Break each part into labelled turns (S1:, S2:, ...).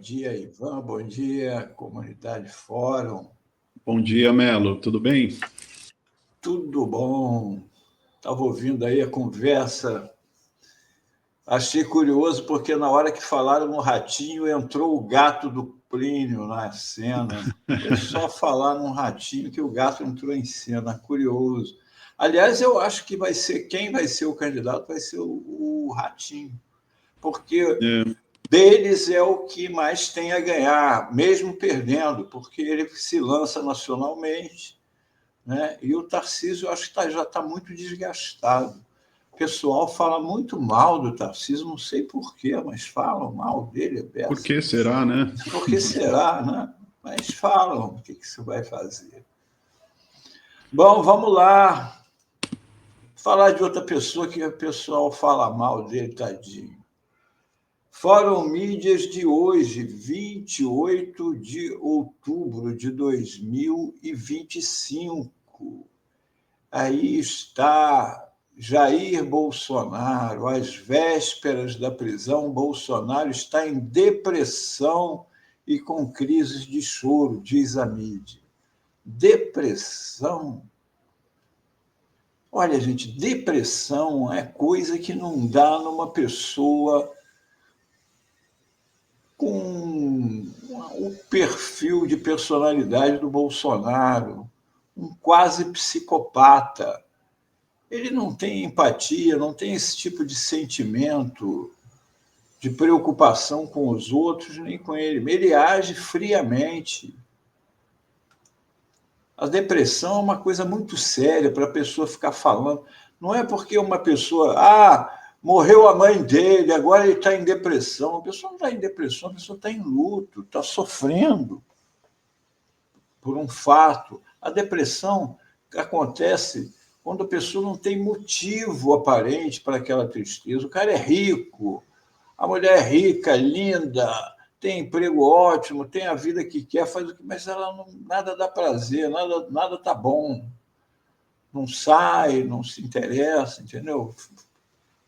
S1: dia, Ivan. Bom dia, comunidade Fórum.
S2: Bom dia, Melo. Tudo bem?
S1: Tudo bom. Estava ouvindo aí a conversa. Achei curioso porque na hora que falaram no ratinho, entrou o gato do Plínio na cena. Foi só falar num ratinho que o gato entrou em cena. Curioso. Aliás, eu acho que quem vai ser o candidato vai ser o ratinho. Porque deles é o que mais tem a ganhar, mesmo perdendo, porque ele se lança nacionalmente, né? E o Tarcísio, eu acho que já está muito desgastado. O pessoal fala muito mal do Tarcísio, não sei porquê, mas falam mal dele.
S2: Por que será, né?
S1: Por que será, né? Mas falam, o que você vai fazer? Bom, vamos lá. Falar de outra pessoa que o pessoal fala mal dele, tadinho. Fórum Mídias de hoje, 28 de outubro de 2025. Aí está Jair Bolsonaro, às vésperas da prisão. Bolsonaro está em depressão e com crises de choro, diz a mídia. Depressão? Olha, gente, depressão é coisa que não dá numa pessoa com o perfil de personalidade do Bolsonaro, um quase psicopata. Ele não tem empatia, não tem esse tipo de sentimento de preocupação com os outros, nem com ele. Ele age friamente. A depressão é uma coisa muito séria para a pessoa ficar falando. Não é porque uma pessoa... morreu a mãe dele, agora ele está em depressão. A pessoa não está em depressão, a pessoa está em luto, está sofrendo por um fato. A depressão acontece quando a pessoa não tem motivo aparente para aquela tristeza. O cara é rico, a mulher é rica, linda, tem emprego ótimo, tem a vida que quer, faz o que, mas ela nada dá prazer, nada está bom. Não sai, não se interessa, entendeu?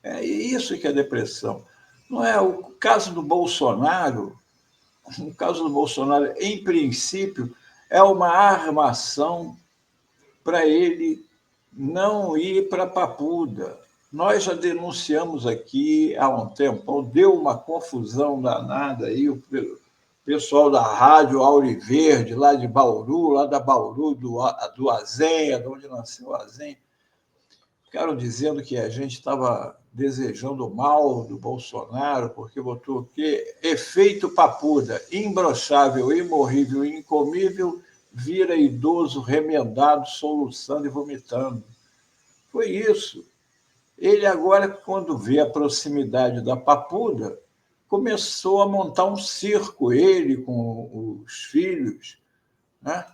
S1: É isso que é depressão. Não é o caso do Bolsonaro. O caso do Bolsonaro, em princípio, é uma armação para ele não ir para a Papuda. Nós já denunciamos aqui há um tempo, deu uma confusão danada aí, o pessoal da Rádio Auriverde, lá de Bauru, lá da Bauru, do Azenha, de onde nasceu o Azenha, ficaram dizendo que a gente estava desejando o mal do Bolsonaro, porque botou que efeito Papuda, imbrochável, imorrível, incomível, vira idoso remendado, soluçando e vomitando. Foi isso. Ele agora, quando vê a proximidade da Papuda, começou a montar um circo, ele com os filhos, né?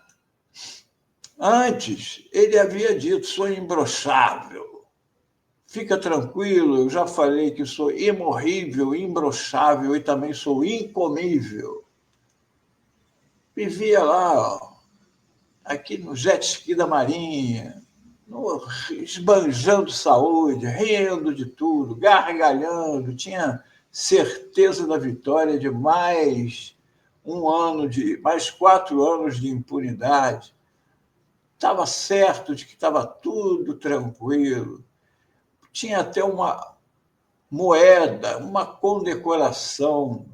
S1: Antes, ele havia dito, sou imbrochável. Fica tranquilo, eu já falei que sou imorrível, imbrochável e também sou incomível. Vivia lá, aqui no jet ski da Marinha, esbanjando saúde, rindo de tudo, gargalhando, tinha certeza da vitória de mais mais 4 anos de impunidade. Estava certo de que estava tudo tranquilo. Tinha até uma moeda, uma condecoração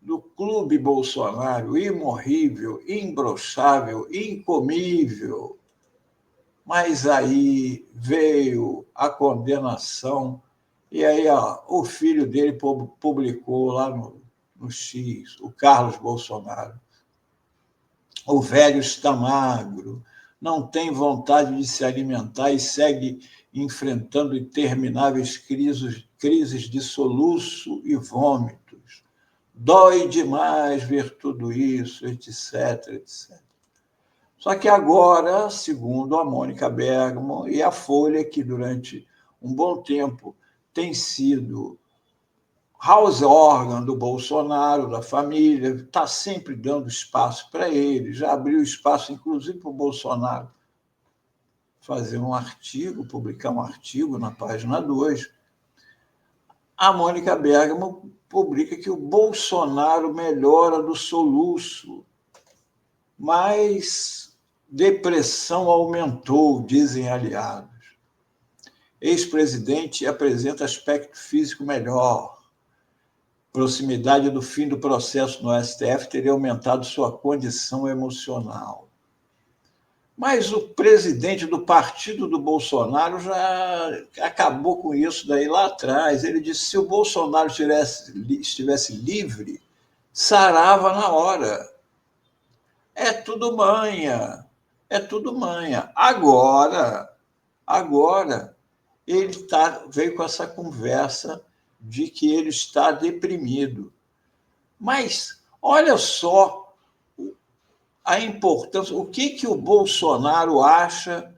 S1: do Clube Bolsonaro, imorrível, imbrochável, incomível. Mas aí veio a condenação, e aí o filho dele publicou lá no X, o Carlos Bolsonaro. O velho está magro, não tem vontade de se alimentar e segue enfrentando intermináveis crises de soluço e vômitos. Dói demais ver tudo isso, etc, etc. Só que agora, segundo a Mônica Bergamo e a Folha, que durante um bom tempo tem sido house organ do Bolsonaro, da família, está sempre dando espaço para ele, já abriu espaço, inclusive, para o Bolsonaro fazer um artigo, publicar um artigo na página 2. a Mônica Bergamo publica que o Bolsonaro melhora do soluço, mas depressão aumentou, dizem aliados. Ex-presidente apresenta aspecto físico melhor. Proximidade do fim do processo no STF teria aumentado sua condição emocional. Mas o presidente do partido do Bolsonaro já acabou com isso daí lá atrás. Ele disse que se o Bolsonaro estivesse livre, sarava na hora. É tudo manha, é tudo manha. Agora ele veio com essa conversa de que ele está deprimido. Mas olha só a importância, o que o Bolsonaro acha,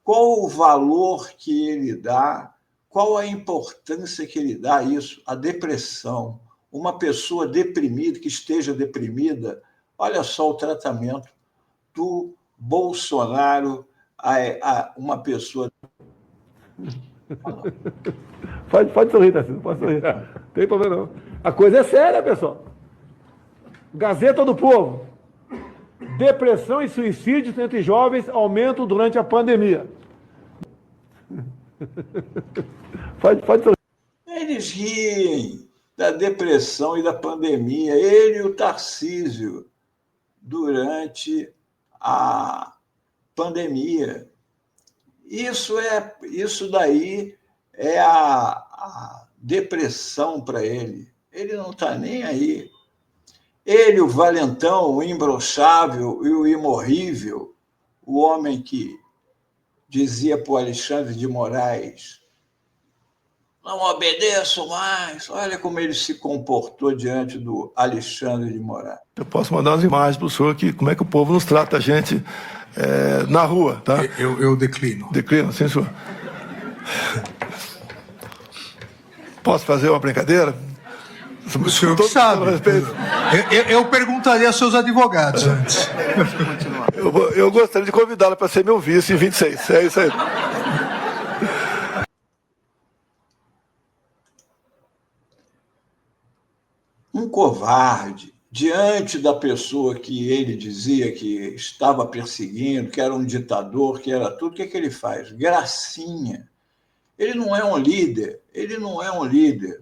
S1: qual o valor que ele dá, qual a importância que ele dá a isso, a depressão. Uma pessoa deprimida, que esteja deprimida, olha só o tratamento do Bolsonaro a uma pessoa.
S3: Pode sorrir, Tarcísio, pode sorrir. Não tem problema não. A coisa é séria, pessoal. Gazeta do Povo. Depressão e suicídios entre jovens aumentam durante a pandemia. Pode sorrir.
S1: Eles riem da depressão e da pandemia, ele e o Tarcísio, durante a pandemia. Isso daí é a depressão para ele. Ele não está nem aí. Ele, o valentão, o imbrochável e o imorrível, o homem que dizia para o Alexandre de Moraes: não obedeço mais. Olha como ele se comportou diante do Alexandre de Moraes.
S4: Eu posso mandar umas imagens para o senhor aqui, como é que o povo nos trata a gente na rua, tá?
S5: Eu declino.
S4: Declino, sim, senhor. Posso fazer uma brincadeira?
S5: O senhor que sabe. Eu perguntaria aos seus advogados antes.
S4: Eu gostaria de convidá-la para ser meu vice em 26. É isso aí.
S1: Um covarde, diante da pessoa que ele dizia que estava perseguindo, que era um ditador, que era tudo, o que é que ele faz? Gracinha. Ele não é um líder,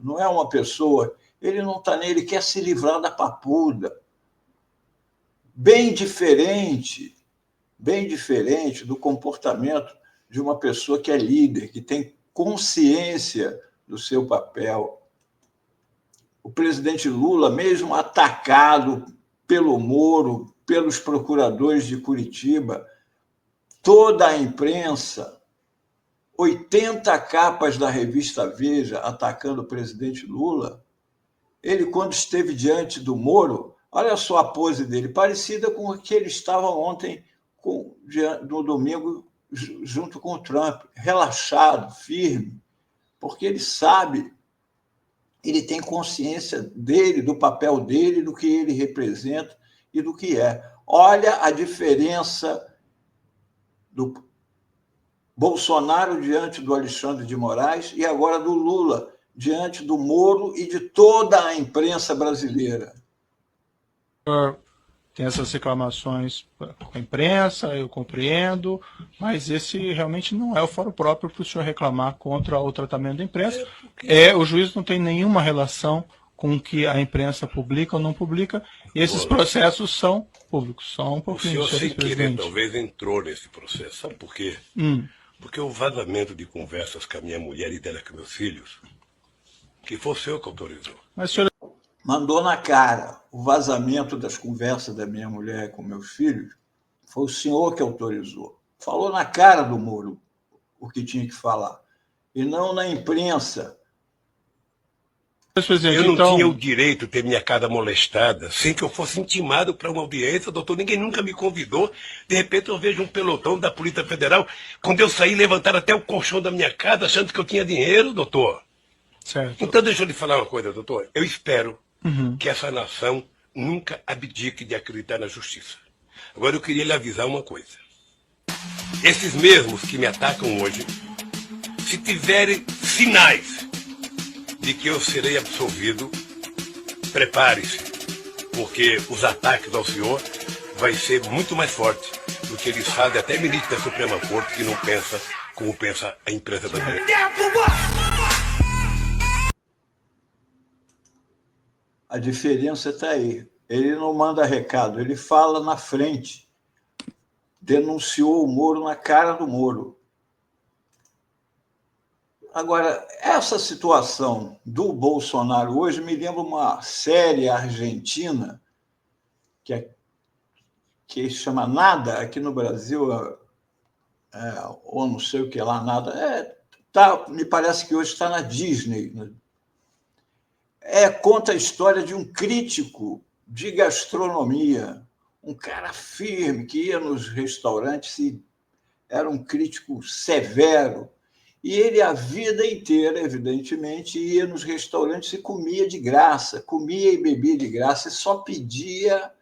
S1: não é uma pessoa, ele não está nele, ele quer se livrar da papuda. Bem diferente do comportamento de uma pessoa que é líder, que tem consciência do seu papel. O presidente Lula, mesmo atacado pelo Moro, pelos procuradores de Curitiba, toda a imprensa, 80 capas da revista Veja atacando o presidente Lula, ele, quando esteve diante do Moro, olha só a pose dele, parecida com a que ele estava ontem, no domingo, junto com o Trump, relaxado, firme, porque ele sabe, ele tem consciência dele, do papel dele, do que ele representa e do que é. Olha a diferença do Bolsonaro diante do Alexandre de Moraes e agora do Lula diante do Moro e de toda a imprensa brasileira.
S6: Tem essas reclamações com a imprensa, eu compreendo, mas esse realmente não é o fórum próprio para o senhor reclamar contra o tratamento da imprensa. O juiz não tem nenhuma relação com o que a imprensa publica ou não publica, e esses processos são públicos. Só um pouquinho,
S7: o senhor, sem querer, talvez entrou nesse processo. Sabe por quê? Porque o vazamento de conversas com a minha mulher e dela com meus filhos, que foi o senhor que autorizou.
S6: Mas o senhor
S1: mandou na cara o vazamento das conversas da minha mulher com meus filhos, foi o senhor que autorizou. Falou na cara do Moro o que tinha que falar, e não na imprensa.
S7: Eu não tinha o direito de ter minha casa molestada sem que eu fosse intimado para uma audiência, doutor. Ninguém nunca me convidou. De repente eu vejo um pelotão da Polícia Federal. Quando eu saí, levantaram até o colchão da minha casa achando que eu tinha dinheiro, doutor.
S6: Certo.
S7: Então deixa eu lhe falar uma coisa, doutor. Eu espero que essa nação nunca abdique de acreditar na justiça. Agora eu queria lhe avisar uma coisa. Esses mesmos que me atacam hoje, se tiverem sinais de que eu serei absolvido, prepare-se, porque os ataques ao senhor vai ser muito mais forte do que eles fazem até ministro da Suprema Corte, que não pensa como pensa a imprensa brasileira.
S1: A diferença está aí. Ele não manda recado, ele fala na frente. Denunciou o Moro na cara do Moro. Agora, essa situação do Bolsonaro hoje me lembra uma série argentina que chama Nada, aqui no Brasil, ou não sei o que lá, Nada. Me parece que hoje está na Disney. Né? Conta a história de um crítico de gastronomia, um cara firme que ia nos restaurantes e era um crítico severo. E ele, a vida inteira, evidentemente, ia nos restaurantes e comia de graça, comia e bebia de graça, e só pedia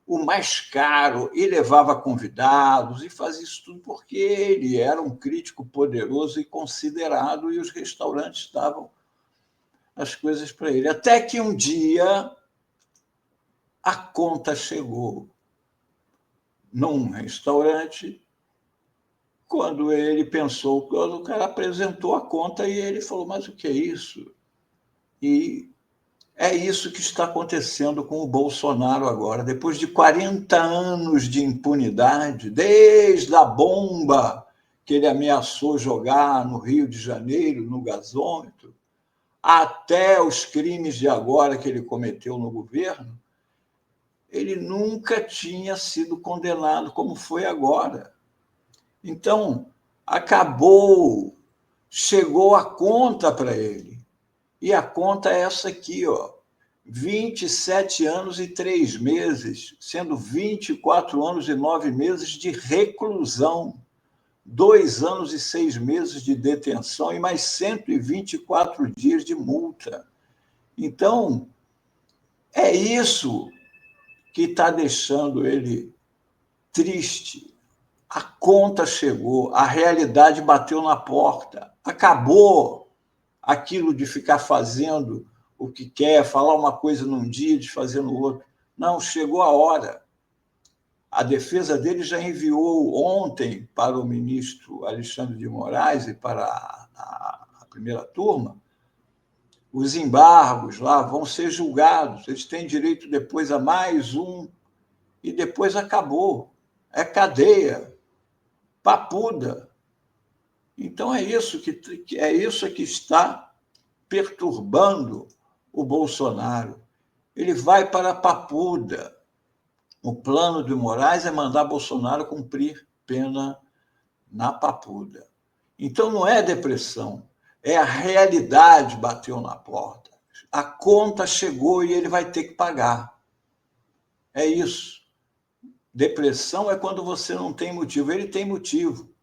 S1: o mais caro, e levava convidados, e fazia isso tudo porque ele era um crítico poderoso e considerado, e os restaurantes davam as coisas para ele. Até que um dia a conta chegou num restaurante, quando ele pensou, quando o cara apresentou a conta e ele falou, mas o que é isso? E é isso que está acontecendo com o Bolsonaro agora. Depois de 40 anos de impunidade, desde a bomba que ele ameaçou jogar no Rio de Janeiro, no gasômetro, até os crimes de agora que ele cometeu no governo, ele nunca tinha sido condenado como foi agora. Então, acabou, chegou a conta para ele. E a conta é essa aqui, 27 anos e 3 meses, sendo 24 anos e 9 meses de reclusão, 2 anos e 6 meses de detenção e mais 124 dias de multa. Então, é isso que está deixando ele triste. A conta chegou, a realidade bateu na porta, acabou aquilo de ficar fazendo o que quer, falar uma coisa num dia, desfazer no outro. Não, chegou a hora. A defesa dele já enviou ontem para o ministro Alexandre de Moraes e para a primeira turma, os embargos lá vão ser julgados, eles têm direito depois a mais um, e depois acabou. É cadeia. Papuda. Então, é isso que está perturbando o Bolsonaro. Ele vai para a Papuda. O plano de Moraes é mandar Bolsonaro cumprir pena na Papuda. Então, não é depressão, é a realidade bateu na porta. A conta chegou e ele vai ter que pagar. É isso. Depressão é quando você não tem motivo. Ele tem motivo.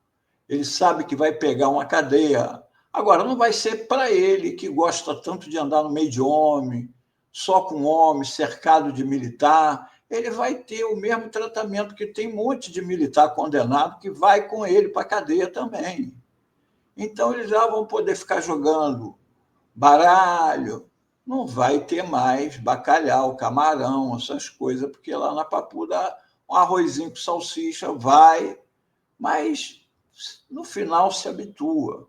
S1: Ele sabe que vai pegar uma cadeia. Agora, não vai ser para ele, que gosta tanto de andar no meio de homem, só com homem, cercado de militar. Ele vai ter o mesmo tratamento, que tem um monte de militar condenado que vai com ele para a cadeia também. Então, eles já vão poder ficar jogando baralho. Não vai ter mais bacalhau, camarão, essas coisas, porque lá na Papuda um arrozinho com salsicha vai, mas no final se habitua.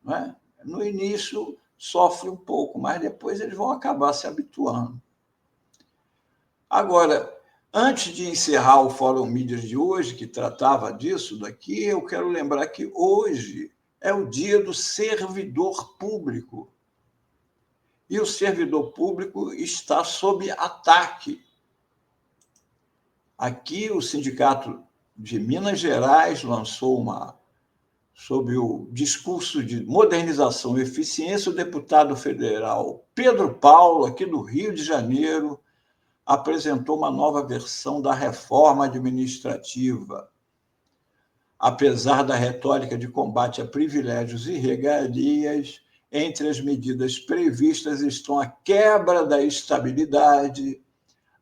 S1: Né? No início sofre um pouco, mas depois eles vão acabar se habituando. Agora, antes de encerrar o Fórum Mídias de hoje, que tratava disso daqui, eu quero lembrar que hoje é o dia do servidor público. E o servidor público está sob ataque. Aqui, o Sindicato de Minas Gerais lançou sob o discurso de modernização e eficiência, o deputado federal Pedro Paulo, aqui do Rio de Janeiro, apresentou uma nova versão da reforma administrativa. Apesar da retórica de combate a privilégios e regalias, entre as medidas previstas estão a quebra da estabilidade,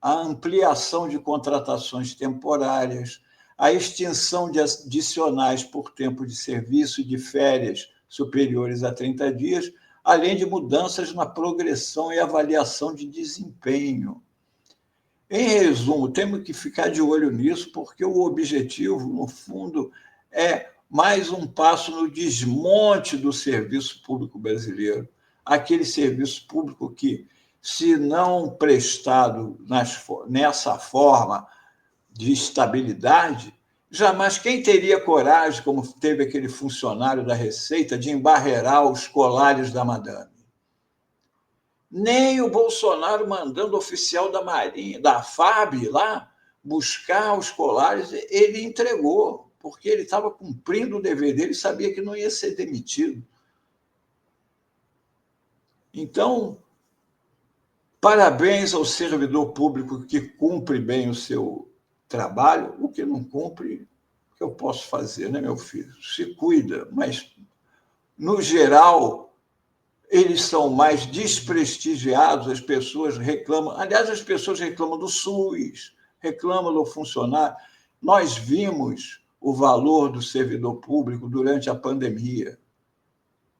S1: a ampliação de contratações temporárias, a extinção de adicionais por tempo de serviço e de férias superiores a 30 dias, além de mudanças na progressão e avaliação de desempenho. Em resumo, temos que ficar de olho nisso, porque o objetivo, no fundo, é mais um passo no desmonte do serviço público brasileiro. Aquele serviço público que, se não prestado nessa forma de estabilidade, jamais quem teria coragem, como teve aquele funcionário da Receita, de embarrear os colares da madame? Nem o Bolsonaro mandando o oficial da Marinha, da FAB lá, buscar os colares, ele entregou, porque ele estava cumprindo o dever dele e sabia que não ia ser demitido. Então, parabéns ao servidor público que cumpre bem o seu trabalho. O que não cumpre, o que eu posso fazer, né, meu filho? Se cuida, mas, no geral, eles são mais desprestigiados, as pessoas reclamam. Aliás, as pessoas reclamam do SUS, reclamam do funcionário. Nós vimos o valor do servidor público durante a pandemia.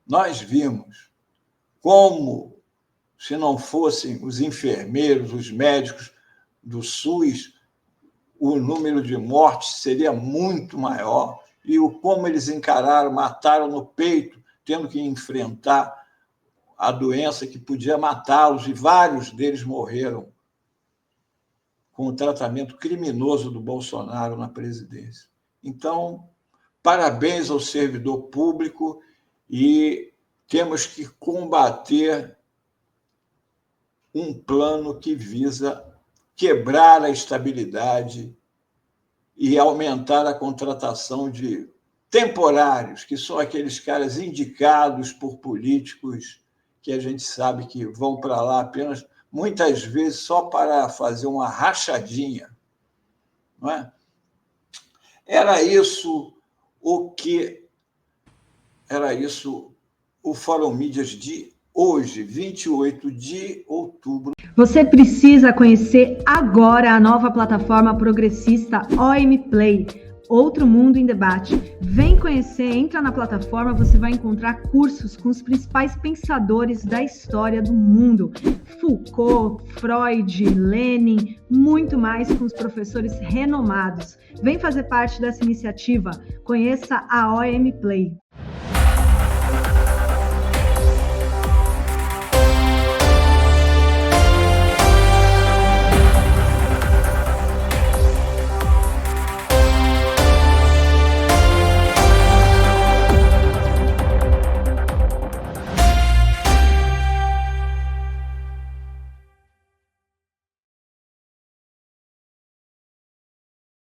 S1: Nós vimos como, se não fossem os enfermeiros, os médicos do SUS, o número de mortes seria muito maior. E como eles encararam, mataram no peito, tendo que enfrentar a doença que podia matá-los, e vários deles morreram com o tratamento criminoso do Bolsonaro na presidência. Então, parabéns ao servidor público, e temos que combater um plano que visa quebrar a estabilidade e aumentar a contratação de temporários, que são aqueles caras indicados por políticos que a gente sabe que vão para lá apenas, muitas vezes, só para fazer uma rachadinha. Não é? Era isso o Fórum Mídias de hoje, 28 de outubro.
S8: Você precisa conhecer agora a nova plataforma progressista OM Play, Outro Mundo em Debate. Vem conhecer, entra na plataforma, você vai encontrar cursos com os principais pensadores da história do mundo. Foucault, Freud, Lenin, muito mais, com os professores renomados. Vem fazer parte dessa iniciativa, conheça a OM Play.